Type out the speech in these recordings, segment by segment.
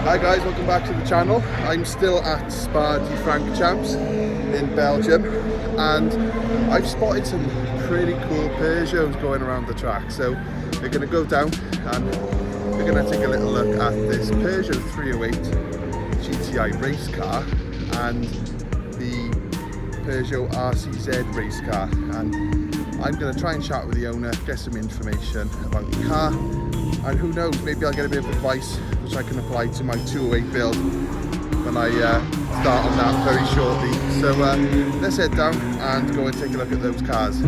Hi guys, welcome back to the channel. I'm still at Spa de Francorchamps in Belgium, and I've spotted some pretty cool Peugeots going around the track. So we're going to go down and we're going to take a little look at this Peugeot 308 GTI Race Car and the Peugeot RCZ Race Car. And I'm going to try and chat with the owner, get some information about the car, and who knows, maybe I'll get a bit of advice which I can apply to my 208 build when I start on that very shortly. So let's head down and go and take a look at those cars.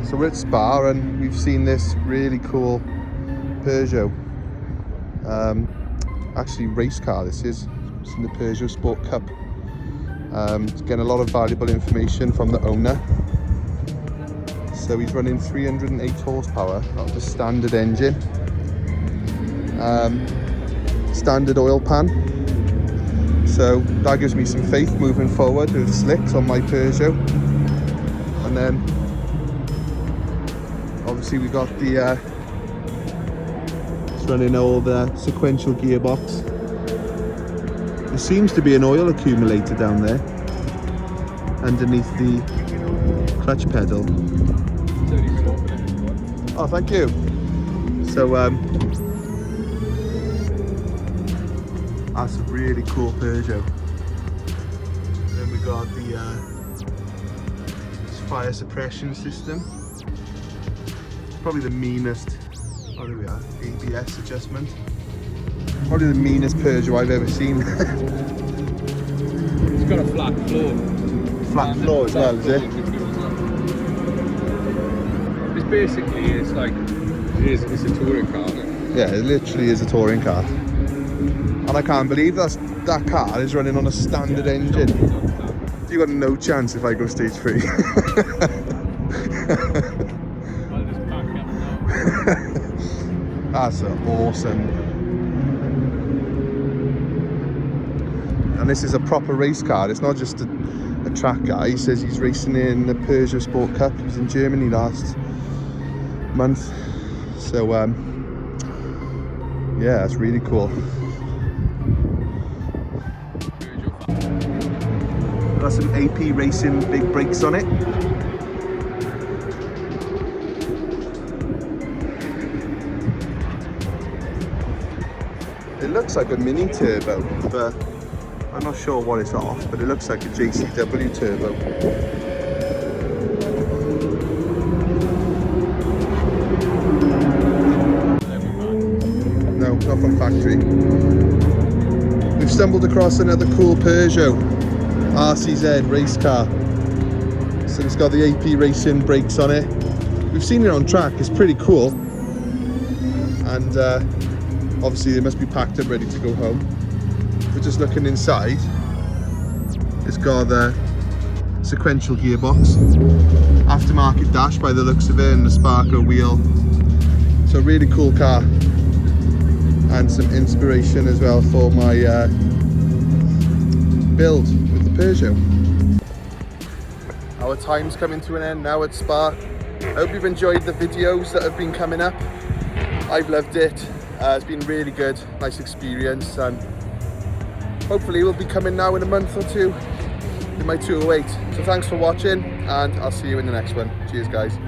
So we're at Spa and we've seen this really cool Peugeot, actually race car this is. It's in the Peugeot Sport Cup. It's getting a lot of valuable information from the owner. So he's running 308 horsepower out of the standard engine, standard oil pan. So that gives me some faith moving forward with slicks on my Peugeot. And then obviously we got the it's running all the sequential gearbox. There seems to be an oil accumulator down there underneath the clutch pedal. Oh, thank you. So that's a really cool Peugeot. And then we got the fire suppression system. Probably the meanest, oh there we are, ABS adjustment. Probably the meanest Peugeot I've ever seen. It's got a flat floor. Flat floor as well, is it? It's basically, it's like, it's a touring car, isn't it? Yeah, it literally is a touring car. And I can't believe that car is running on a standard engine. You got no chance if I go stage 3. That's awesome. And this is a proper race car. It's not just a track car. He says he's racing in the Peugeot Sport Cup. He was in Germany last month. So yeah, that's really cool. Got some AP Racing big brakes on it. It looks like a mini turbo, but I'm not sure what it's off, but it looks like a JCW turbo. No, not from factory. We've stumbled across another cool Peugeot RCZ Race Car. So it's got the AP Racing brakes on it. We've seen it on track, it's pretty cool. And obviously they must be packed up ready to go home. We're just looking inside. It's got the sequential gearbox, aftermarket dash by the looks of it, and the Sparker wheel. So a really cool car, and some inspiration as well for my build with the Peugeot. Our time's coming to an end now at Spa. I hope you've enjoyed the videos that have been coming up. I've loved it. It's been really good, nice experience, and hopefully we'll be coming now in a month or two in my 208. So thanks for watching, and I'll see you in the next one. Cheers guys.